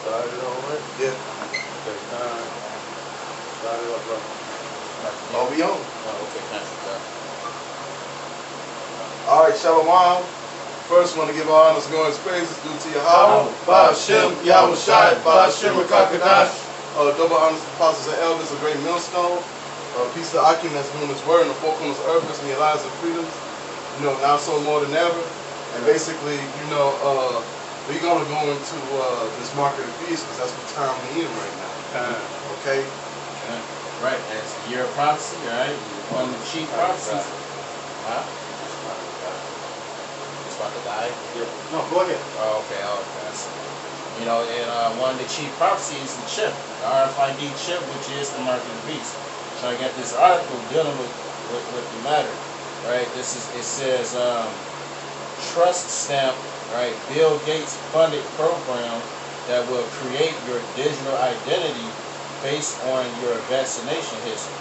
Started it on right? Yeah. Okay, start it up, bro. Oh, we on? Oh, okay, thanks. All right, Shalom. First, want to give all honors, glory, and praises due to Yahweh, Ba'ashem, Yahweh Shai, Ba'ashem, Rakakadash. Double honors to the apostles and elders, a great millstone. Peace to Akim that's doing his word, and the four corners of earth, blessing your lives and freedoms. You know, now so more than ever. And basically, you know, we're going to go into this market of beasts because that's what time we're in right now. Okay? Right, that's the year of prophecy, right? One of the chief prophecies. Huh? It's about to die? Yeah. No, go ahead. Oh, okay, I see. You know, and one of the chief prophecies is the chip, the RFID chip, which is the mark of the beast. So I got this article dealing with the matter, right? It says, trust stamp, right? Bill Gates funded program that will create your digital identity based on your vaccination history,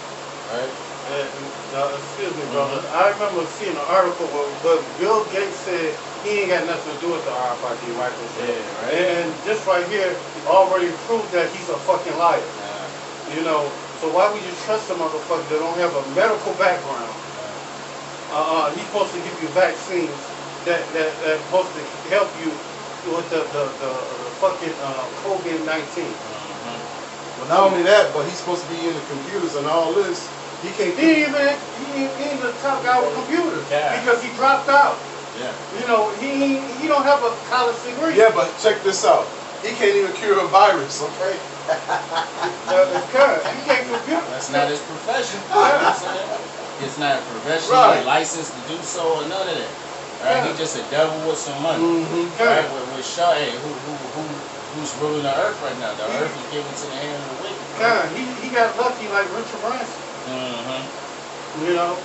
right? Excuse me, brother. I remember seeing an article where Bill Gates said he ain't got nothing to do with the RFID microchip. Yeah, right. And this right here already proved that he's a fucking liar. You know, so why would you trust a motherfucker that don't have a medical background? He's supposed to give you vaccines that supposed to help you with the fucking COVID-19. Well, not only that, but he's supposed to be in the computers and all this. He can't. He ain't the top guy with computers because he dropped out. Yeah. You know, he don't have a college degree. Yeah, but check this out. He can't even cure a virus. Okay. It's current. He can't compute. That's not his profession. You know what I'm saying? It's not professionally licensed to do so or none of that. Right? He's just a devil with some money. Right? With Shaw, hey, who's ruling the earth right now? The earth is given to the hand of the wicked. He got lucky like Richard Branson. You know,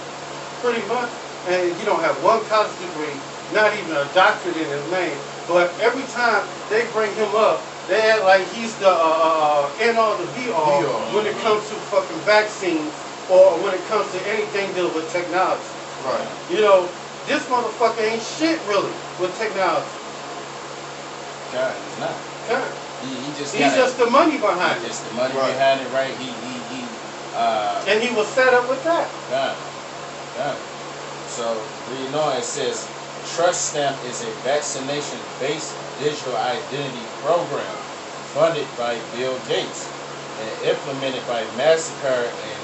pretty much. And he don't have one college degree, not even a doctorate in his name. But every time they bring him up, they act like he's the end all the be all when it comes to fucking vaccines or when it comes to anything dealing with technology. Right. You know, this motherfucker ain't shit really with technology. God, he's not. God. He's just the money behind it. Just the money behind it, right? And he was set up with that. God. So, you know, it says, Trust Stamp is a vaccination-based digital identity program funded by Bill Gates and implemented by MasterCard and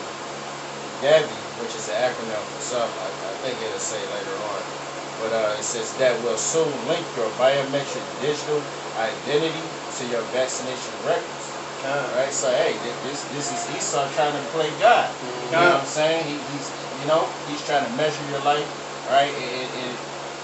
Gavi, which is an acronym for something I think it'll say later on. But it says that will soon link your biometric digital identity to your vaccination records. Right? So hey, this is Esau trying to play God. You know what I'm saying? He's trying to measure your life, right? And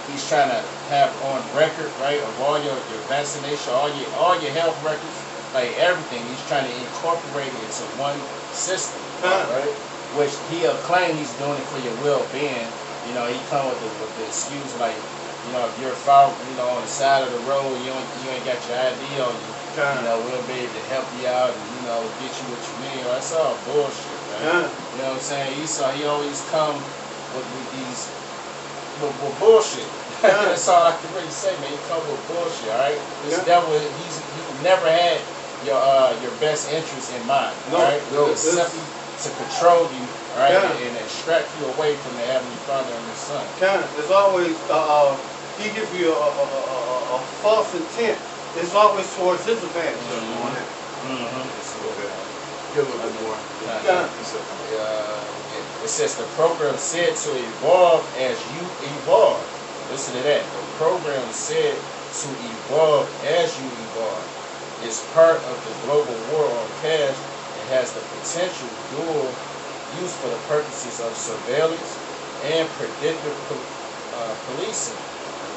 he's trying to have on record, right, of all your vaccination, all your health records, like everything. He's trying to incorporate it into one system, right? Which he'll claim he's doing it for your well-being. You know, he come with the excuse like, you know, if you're found, you know, on the side of the road, you ain't got your ID on you. You know, we'll be able to help you out and, you know, get you what you need. That's all bullshit, man. You know what I'm saying? Esau, he always come with these with bullshit. That's all I can really say, man. He come with bullshit, all right? This devil, he never had your best interest in mind, all right? It's simply to control you, all right, and extract you away from the Heavenly Father and His Son. There's always, he gives you a false intent. It's always towards his advantage. Give a little bit more. It says the program said to evolve as you evolve. Listen to that. The program said to evolve as you evolve. It's part of the global war on cash and has the potential dual use for the purposes of surveillance and predictive policing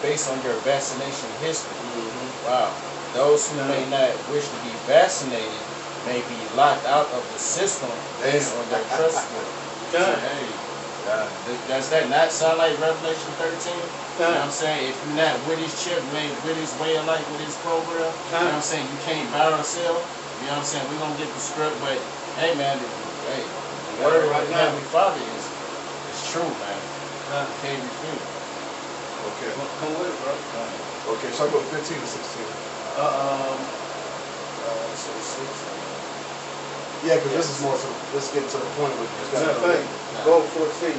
based on your vaccination history. Wow. Those who may not wish to be vaccinated may be locked out of the system based on their trust score. So, hey, does that not sound like Revelation 13? You know what I'm saying? If you're not with his chip, man, with his way of life, with his program, you know what I'm saying? You can't buy or sell. You know what I'm saying? We're going to get the script, but hey, man, the word right now, Heavenly Father is true, man. You can't refute it. Okay. Come with it, bro. Okay, so I go 15 to 16. Yeah, because this is more. Let's get to the point with this. Go 14.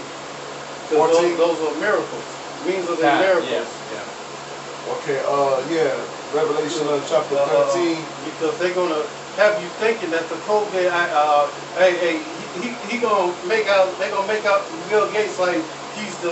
14. Those are miracles. Means of the miracles. Yeah. Okay. Yeah. Revelation chapter 13. Because they're gonna have you thinking that the COVID. He gonna make out. They gonna make out Bill Gates like he's the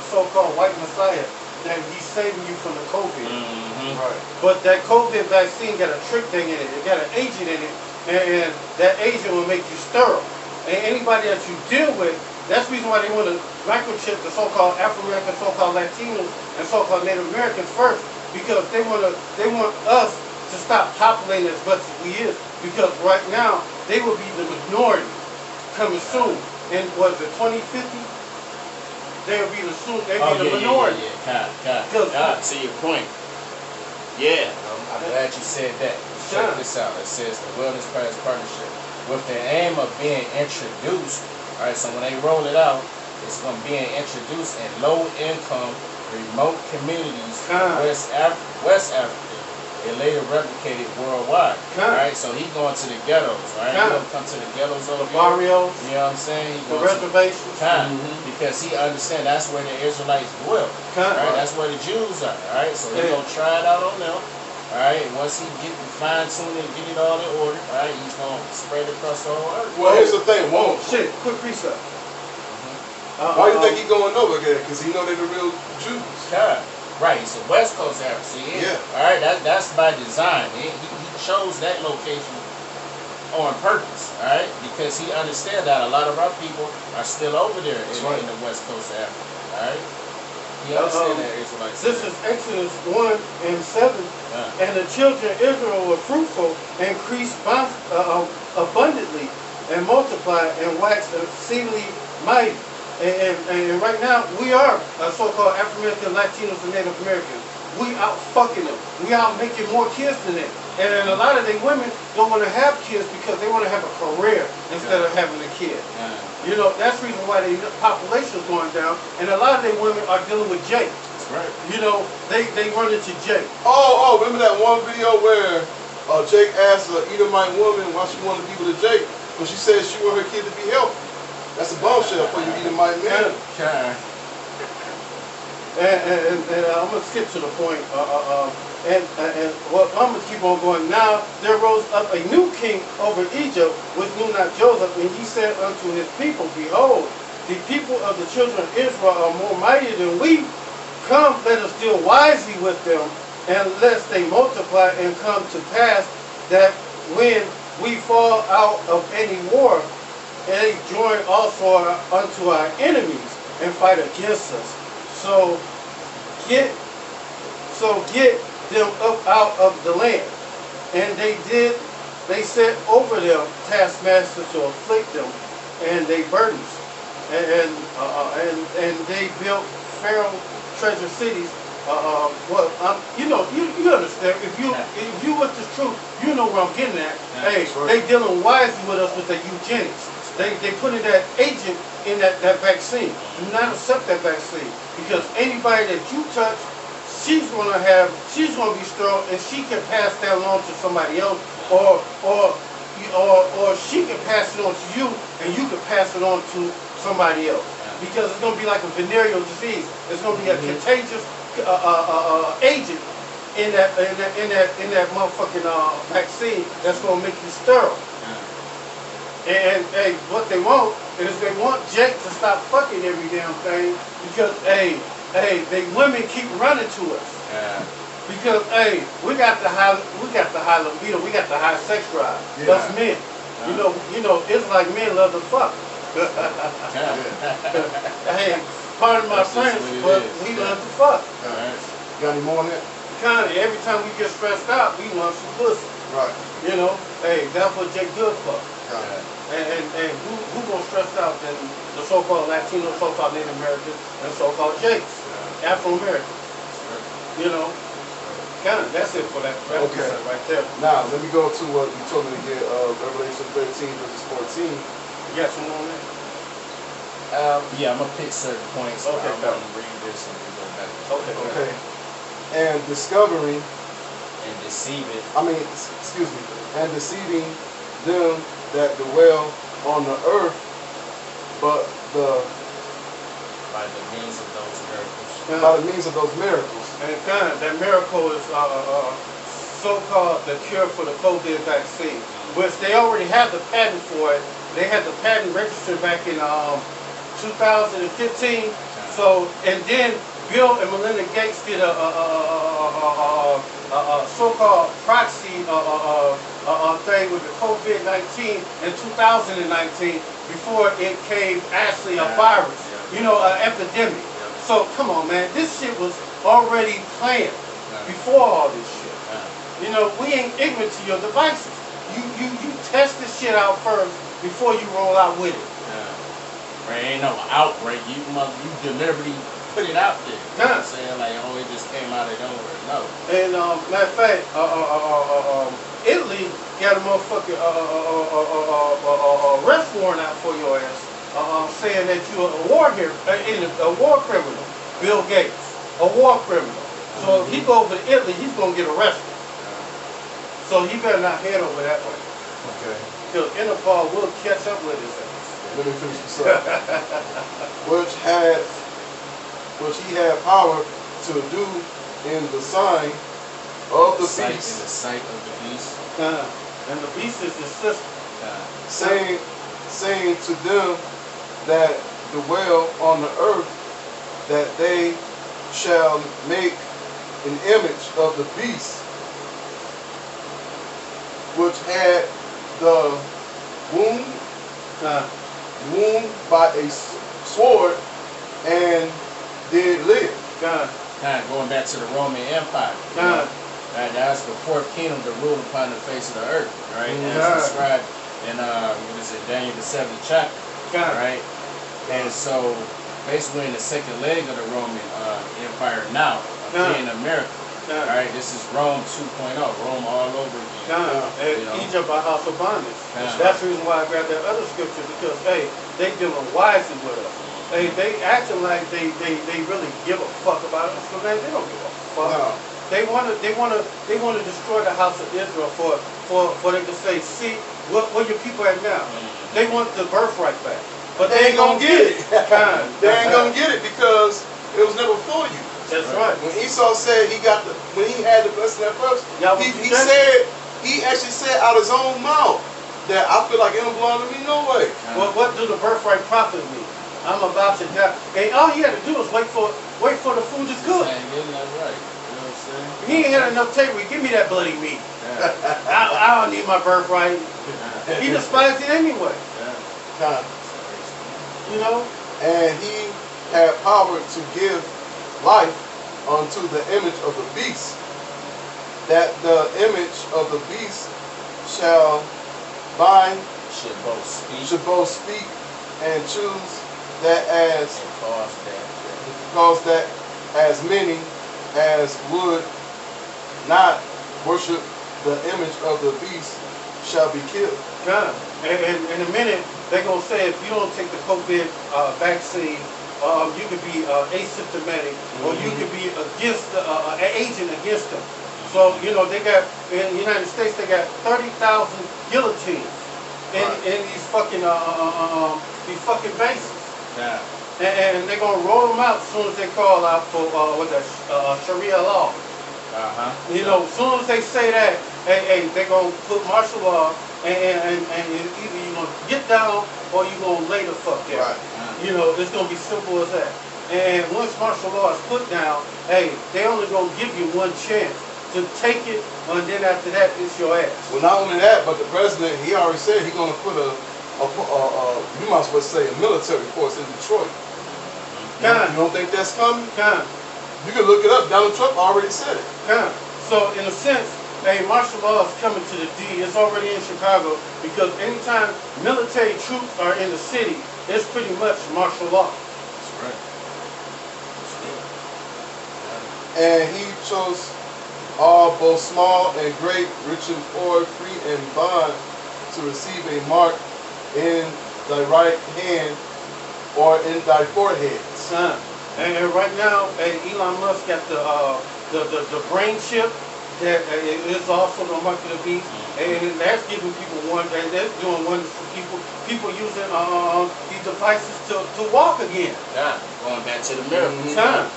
so-called white messiah. That he's saving you from the COVID. Right. But that COVID vaccine got a trick thing in it. It got an agent in it. And that agent will make you sterile. And anybody that you deal with, that's the reason why they want to microchip the so-called Afro-Americans, so-called Latinos, and so-called Native Americans first, because they want us to stop populating as much as we is. Because right now they will be the minority coming soon. And was it 2050? They'll be the minority. God, see your point. Yeah, I'm glad you said that. Check this out. It says the Wellness Pass Partnership with the aim of being introduced. All right, so when they roll it out, it's going to be introduced in low-income, remote communities, West Africa. It later replicated worldwide. All right, so he's going to the ghettos. Right, he's going to come to the ghettos over the barrios. You know what I'm saying? The reservations. Because he understands that's where the Israelites dwell. Right, that's where the Jews are. All right, so he's going to try it out on them. Alright, once he get fine-tune it and get it all in order, alright, he's going to spread it across the whole earth. Well, here's the thing, shit, quick reset. Why do you think he's going over there? Because he know they're the real Jews. Right, he's a West Coast African. Alright, that's by design. He chose that location on purpose, alright? Because he understands that a lot of our people are still over there in the West Coast of Africa, alright? He understands that Israelites. This is Exodus 1:7. And the children of Israel were fruitful, increased abundantly, and multiplied, and waxed exceedingly mighty. And right now, we are so-called African-American, Latinos, and Native Americans. We out fucking them. We out making more kids than them. And a lot of the women don't want to have kids because they want to have a career instead of having a kid. You know, that's the reason why the population is going down. And a lot of the women are dealing with Jake. Right. You know, they run into Jake. Oh, remember that one video where Jake asked an Edomite woman why she wanted to be with a Jake? But she said she wanted her kid to be healthy. That's a bombshell for you Edomite men. And I'm going to skip to the point. And well, I'm going to keep on going. Now there rose up a new king over Egypt, which knew not Joseph, and he said unto his people, behold, the people of the children of Israel are more mighty than we. Come, let us deal wisely with them, and lest they multiply and come to pass that when we fall out of any war, they join also unto our enemies and fight against us. So get them up out of the land. And they set over them taskmasters to afflict them, and they burdens, and they built Pharaoh treasure cities. You understand. If you with the truth, you know where I'm getting at. They dealing wisely with us with the eugenics. They putting that agent in that vaccine. Do not accept that vaccine, because anybody that you touch, she's gonna be sterile, and she can pass that along to somebody else, or she can pass it on to you, and you can pass it on to somebody else. Because it's going to be like a venereal disease. It's going to be a contagious agent in that motherfucking vaccine that's going to make you sterile. And what they want is they want Jake to stop fucking every damn thing, because they women keep running to us. Because we got the high libido, we got the high sex drive. That's men. You know, it's like men love to fuck. Hey, pardon my French, but we love to fuck. Got any more on that? Kinda. Every time we get stressed out, we want some pussy. Right. You know, that's what Jake good for. And who more stressed out than the so-called Latino, so-called Native Americans, and so-called Jakes, Afro-Americans? You know, kinda. That's it for that. Okay. Right there. Now let me go to what you told me to get. Revelation 13 verses 14. Yes, one on that. Yeah, I'm gonna pick certain points. Okay, I'm gonna read this and we go back. Okay. And discovering and deceiving. Excuse me, and deceiving them that dwell on the earth, but By the means of those miracles. by the means of those miracles. And that miracle is so-called the cure for the COVID vaccine, which they already have the patent for it. They had the patent registered back in 2015. So, and then Bill and Melinda Gates did a so-called proxy thing with the COVID-19 in 2019 before it came actually a virus, you know, an epidemic. So come on, man, this shit was already planned before all this shit. You know, we ain't ignorant to your devices. You test this shit out first before you roll out with it. Right, ain't no outbreak. You deliberately put it out there. You know what I'm saying? Like, oh, it just came out of nowhere. No. And matter of fact, Italy got a motherfucking arrest warrant out for your ass, saying that you're a war criminal. Bill Gates, a war criminal. So if he go over to Italy, he's gonna get arrested. So he better not head over that way. Okay. Because Interpol will catch up with his ass. Let me finish this up. which he had power to do in the sign of the beast. In the sight of the beast. And the beast is his sister. Saying to them that dwell on the earth that they shall make an image of the beast, which had the wound by a sword and did live. Going back to the Roman Empire. That's the fourth kingdom that ruled upon the face of the earth, right? As described in Daniel the 7th chapter, right? And so basically in the second leg of the Roman Empire now, in America. Right, this is Rome 2.0, Rome all over again. Egypt, a house of bondage. That's the reason why I grabbed that other scripture, because hey, they dealing wisely with us. Hey, they acting like they really give a fuck about us, but man, they don't give a fuck. No. They wanna destroy the house of Israel for them to say, see, where your people at now? They want the birthright back, but they ain't gonna get it. They ain't gonna get it because it was never for you. That's right. When Esau said when he had the blessing at first, he actually said out his own mouth that I feel like it don't belong to me no way. Well, what do the birthright profit me? I'm about to die. And all he had to do was wait for the food to cook. Getting that right. You know what I'm saying? He ain't had enough table. Give me that bloody meat. I don't need my birthright. He despised it anyway. You know? And he had power to give life unto the image of the beast, that the image of the beast shall bind, should both speak and choose that cause that as many as would not worship the image of the beast shall be killed. And in a minute, they're going to say if you don't take the COVID vaccine, you could be asymptomatic, or you could be against an agent against them. So you know they got in the United States they got 30,000 guillotines in these fucking bases. And they're gonna roll them out as soon as they call out for Sharia law. You know, as soon as they say that, hey, they're gonna put martial law, and either you're gonna get down or you're gonna lay the fuck down. You know, it's gonna be simple as that. And once martial law is put down, hey, they only gonna give you one chance to take it, and then after that, it's your ass. Well, not only that, but the president, he already said he's gonna put you might as well say a military force in Detroit. You don't think that's coming? You can look it up. Donald Trump already said it. So in a sense, hey, martial law is coming to the D. It's already in Chicago, because anytime military troops are in the city, it's pretty much martial law. That's right. And he chose all, both small and great, rich and poor, free and bond, to receive a mark in thy right hand or in thy forehead. And right now, Elon Musk got the brain chip that is also the mark of the beast, and that's giving people one. And that's doing wonders for people. People using these devices to walk again. Yeah, going back to the mirror. Time.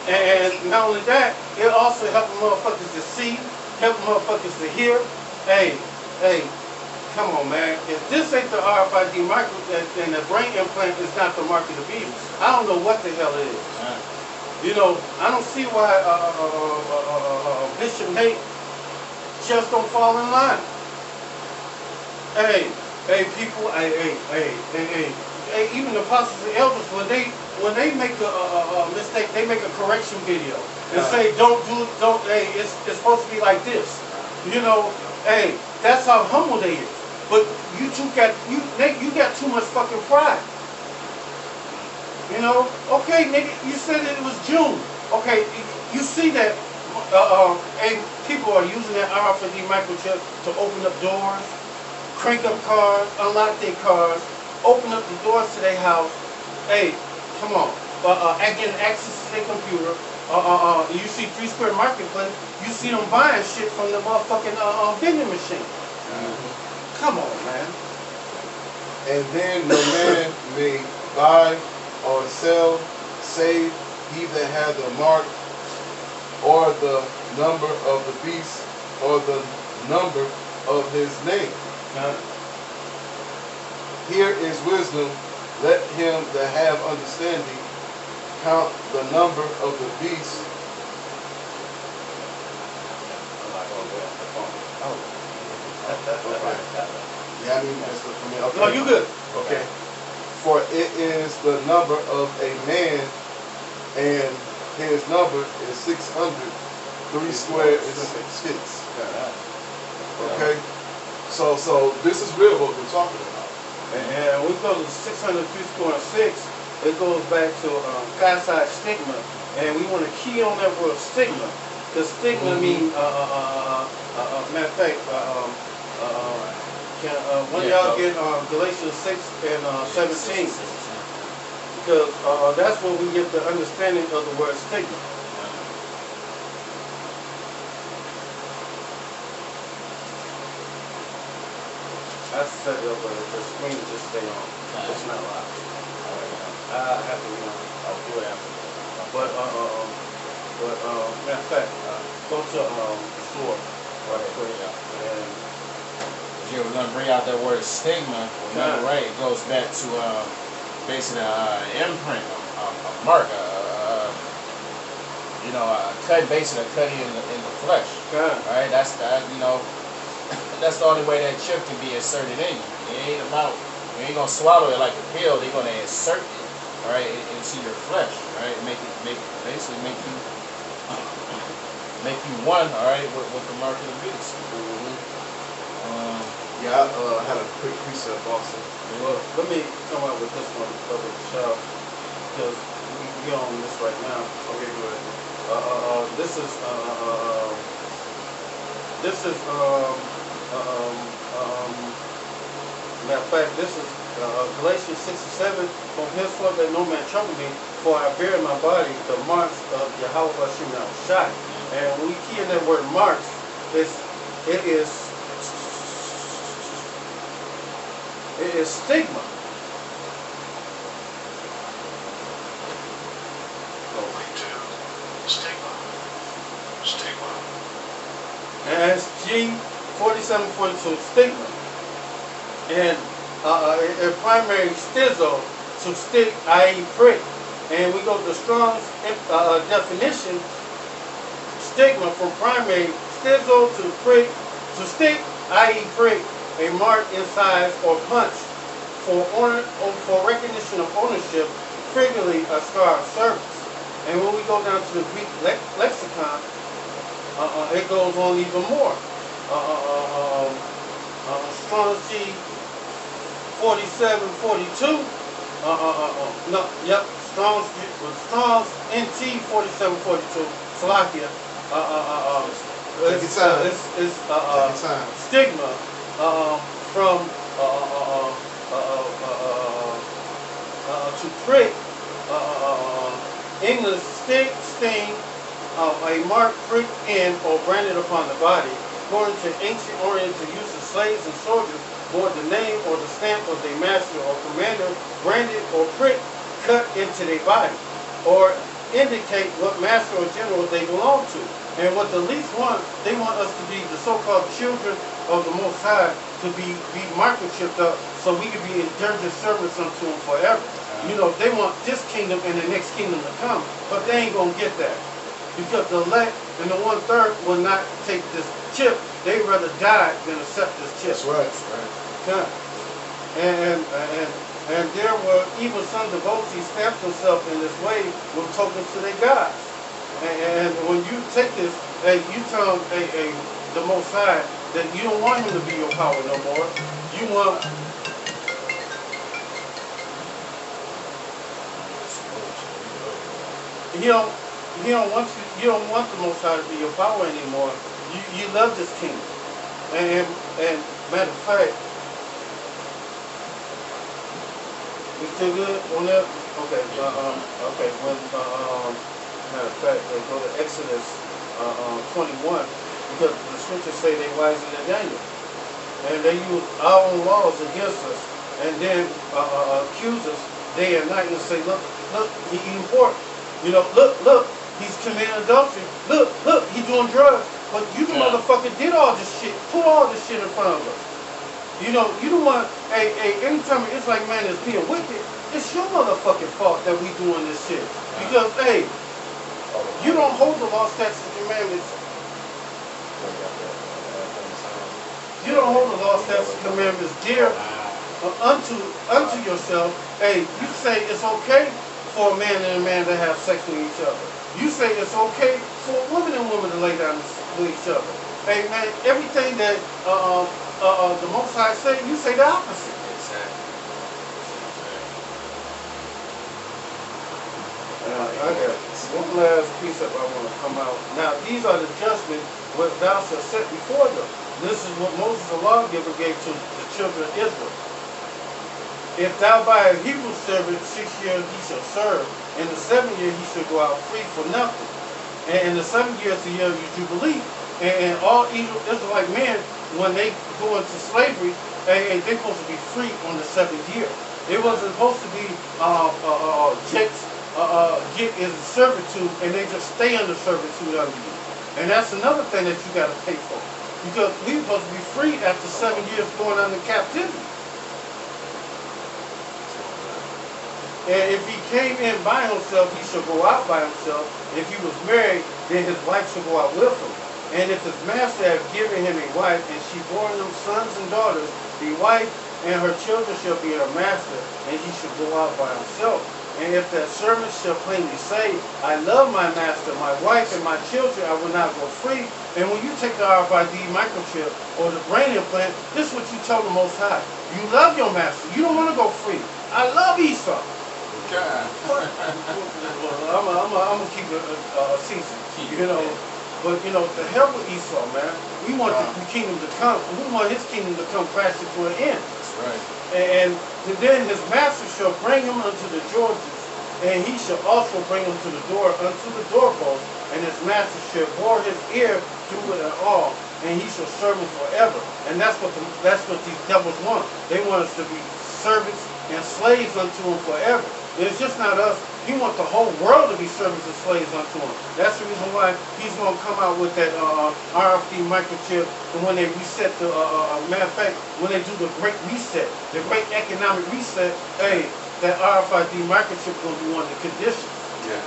And not only that, it also helping motherfuckers to see, helping motherfuckers to hear. Hey, come on, man. If this ain't the RFID micro and the brain implant is not the mark of the beast, I don't know what the hell it is. You know, I don't see why Bishop Nate just don't fall in line. Hey, people, even the apostles and elders, when they make a mistake, they make a correction video and say, hey, it's supposed to be like this. You know, hey, that's how humble they is. But you got too much fucking pride. You know, okay, nigga, you said it was June. Okay, you see that people are using that RFID microchip to open up doors, crank up cars, unlock their cars, open up the doors to their house. Hey, come on. Getting access to their computer. You see Free Square Marketplace, you see them buying shit from the motherfucking vending machine. Come on, man. And then no man may buy or sell, save he that hath the mark or the number of the beast or the number of his name. Here is wisdom. Let him that have understanding count the number of the beast. Yeah, I mean, that's for me. Okay. No, you good. Okay. For it is the number of a man, and his number is 600. 3 square is 6. Okay. So this is real what we're talking about. And we go to 603 square 6. It goes back to Kassai stigma, and we want to key on that word stigma. Because stigma means, matter of fact, one of y'all get Galatians 6 and 17, because that's where we get the understanding of the word stigma. I set it up where the screen just stay on. It's not live. I have to, I'll do it after. But matter of fact, go to the store right quick. And yeah, we're gonna bring out that word stigma. Remember, right? It goes back to basically imprint, a mark, basically a cutting in the flesh. Right? That's the that's the only way that chip can be inserted in you. It ain't about, you ain't gonna swallow it like a pill. They're gonna insert it, all right, into your flesh, right? Basically make you one, all right, with the mark of the beast. Yeah, I had a quick precept also. well, let me come out with this one for the show, because we on this right now. Okay, go ahead. This is matter of fact, this is Galatians 6 and 7. From henceforth let no man trouble me, for I bear in my body the marks of Yahweh Hashem Shai. And when we key in that word marks, it is stigma. And it's G4742 stigma. And a primary stizo to stick, i.e. prick. And we go to Strong's definition, stigma from primary stizo to prick, to stick, i.e. prick, a mark in size or punch for recognition of ownership, frequently a scar of service. And when we go down to the Greek lexicon, it goes on even more. Strong's G 4742. Strong's NT 4742. Slovakia. It's stigma from to prick. English stick, sting, a mark pricked in or branded upon the body. According to ancient Oriental uses, slaves and soldiers bore the name or the stamp of their master or commander, branded or pricked, cut into their body, or indicate what master or general they belong to. And what the least want, they want us to be the so-called children of the Most High, to be microchipped up so we can be indulgent servants unto Him forever. You know, they want this kingdom and the next kingdom to come, but they ain't gonna get that. Because the elect and the 1/3 will not take this chip. They rather die than accept this chip. That's right. Yeah. And there were even some devotees stamped themselves in this way with tokens to their gods. And when you take this, you tell the Most High that you don't want Him to be your power no more. You want He don't want you. You don't want the Most High to be your power anymore. You love this kingdom. And matter of fact, you still good on that? Okay. Okay. When matter of fact, they go to Exodus 21, because the scriptures say they wiser than Daniel, and they use our own laws against us, and then accuse us day and night and say, look, he eating pork. You know, look, he's committing adultery. Look, he's doing drugs. But you the motherfucker did all this shit, put all this shit in front of us. You know, you don't want, anytime it's like, man, is being wicked, it's your motherfucking fault that we doing this shit. Because, you don't hold the law, statutes, and commandments. You don't hold the law, statutes, and commandments dear unto yourself. You say it's okay for a man and a man to have sex with each other. You say it's okay for a woman and woman to lay down with each other. Hey man, everything that the Most High say, you say the opposite. Exactly. I got one last piece that I want to come out. Now these are the judgments what thou shalt set before them. This is what Moses the lawgiver gave to the children of Israel. If thou buy a Hebrew servant, 6 years he shall serve. In the 7th year he shall go out free for nothing. And in the 7th year is the year of your jubilee. And all Israelite men, when they go into slavery, they're supposed to be free on the 7th year. It wasn't supposed to be jakes get in servitude and they just stay under servitude under you. And that's another thing that you got to pay for. Because we're supposed to be free after 7 years going under captivity. And if he came in by himself, he shall go out by himself. If he was married, then his wife shall go out with him. And if his master have given him a wife, and she bore him sons and daughters, the wife and her children shall be her master, and he shall go out by himself. And if that servant shall plainly say, I love my master, my wife, and my children, I will not go free. And when you take the RFID microchip or the brain implant, this is what you tell the Most High. You love your master. You don't want to go free. I love Esau. I'm gonna keep it season, you know. But you know, the hell with Esau, man. We want the kingdom to come. We want his kingdom to come crashing to an end. That's right. And then his master shall bring him unto the Georges, and he shall also bring him to the door unto the doorpost, and his master shall bore his ear through it at all, and he shall serve him forever. And that's what these devils want. They want us to be servants and slaves unto him forever. It's just not us. He wants the whole world to be servants and slaves unto him. That's the reason why he's going to come out with that RFID microchip. And when they reset the, matter of fact, when they do the great reset, the great economic reset, that RFID microchip going to be one of the conditions. Yeah.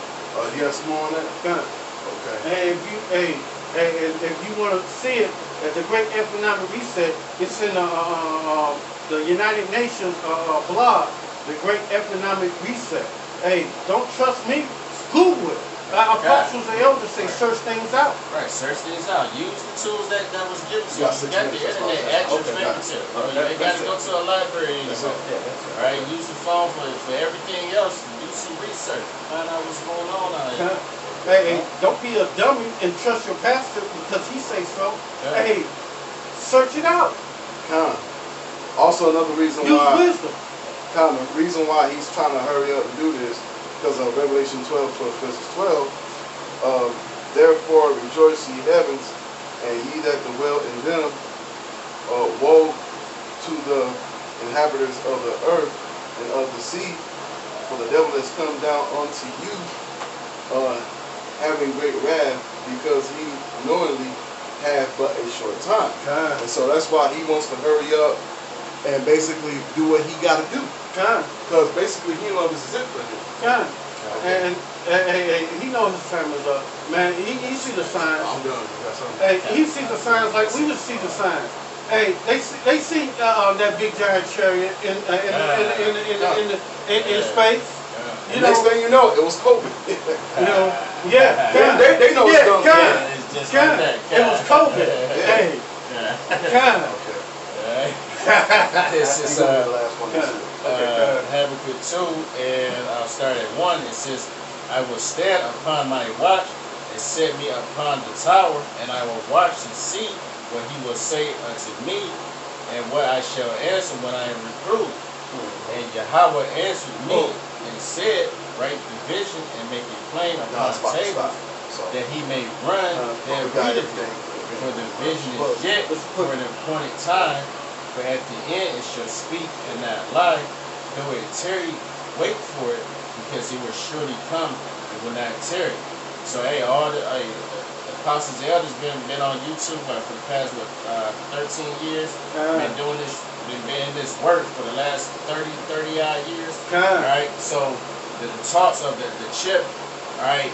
You got some more on that? Yeah. Okay. And if you want to see it, at the great economic reset, it's in the United Nations blog. The Great Economic Reset. Don't trust me? Google it. Apostles and elders say search things out. Right, search things out. Use the tools that was given to you. You got the internet at your fingertip. You ain't got to go to a library anymore. Right? Use the phone for everything else. Do some research. Find out what's going on out here. Don't be a dummy and trust your pastor because he say so. Search it out. Also, another reason why. Use wisdom. The reason why he's trying to hurry up and do this, because of Revelation 12, verses 12, Therefore rejoice, ye heavens, and ye that dwell in them. Woe to the inhabitants of the earth and of the sea, for the devil has come down unto you, having great wrath, because he knowingly have but a short time. And so that's why he wants to hurry up and basically do what he got to do. Because basically he knows this is it for him. And he knows his time is up. Man, he see the signs. I'm done. You got something? Hey, he see the signs like we would see the signs. Hey, they see that big giant chariot in space. You know, next thing you know, it was COVID. You know, yeah, they know it's done. It's just like that. It was COVID. Hey, This is the last one. Habakkuk 2, and I'll start at 1. It says, I will stand upon my watch and set me upon the tower, and I will watch and see what he will say unto me, and what I shall answer when I am reproved. And Yahweh answered me and said, write the vision and make it plain upon the table, that he may run and read it. For the vision is yet for an appointed time, for at the end it shall speak and not lie. Though it tarry, wait for it, because it will surely come, it will not tarry. So hey, all the apostles and elders been on YouTube for the past 13 years. Been doing this, been in this work for the last 30 odd years. Alright, so the talks of the chip, alright,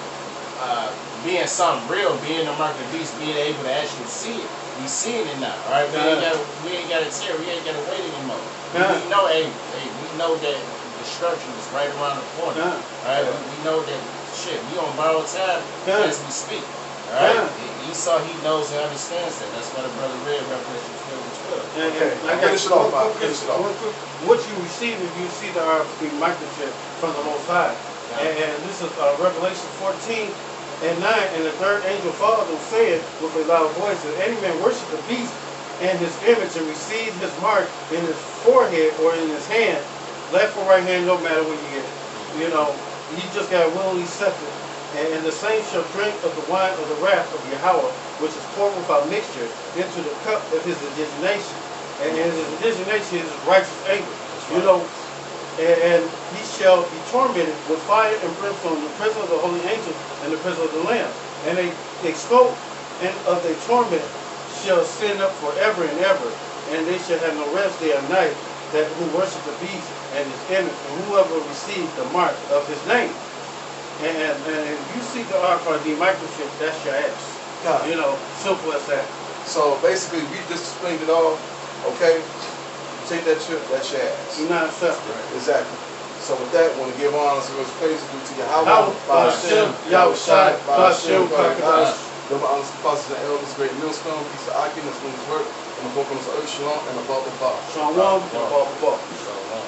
being something real, being the mark of the beast, being able to actually see it. We seeing it now, alright? We ain't gotta tear, we ain't gotta wait anymore. We know, we know that destruction is right around the corner. Alright, we know that shit, we on borrowed time as we speak. Alright? Esau, he knows and understands that. That's why the brother read Revelation 12 and 12. Okay, finish it off, Bob. Finish it off. What you receive if you see the RFID microchip from the Most High. And this is Revelation 14 and 9. And the third angel followed and said with a loud voice, if any man worship the beast and his image and receive his mark in his forehead or in his hand, left or right hand, no matter where you get it. You know, you just got to willingly accept it. And the saints shall drink of the wine of the wrath of Yahweh, which is poured without mixture into the cup of his indignation. And his indignation is his righteous anger. You know, and he shall be tormented with fire and brimstone in the presence of the holy angels and the presence of the Lamb. And they smoke and of their torment shall stand up forever and ever. And they shall have no rest day or night, that who worship the beast and his image, and whoever receives the mark of his name. And if you see the RFID microchip, that's your ass. You know, simple as that. So basically, we just explained it all. Okay, take that chip, that's your ass. You're not accepted. Exactly. So with that, I want to give honor and praise due to Yahweh, Ba'ashem, Yahushai, Ba'ashem, Kakadash. Double honors to apostles and elders, great millstone, piece of Akin, that's when his work, and the focus of Earth, Shalom, and the Baba. Shalom, and the Baba. Shalom.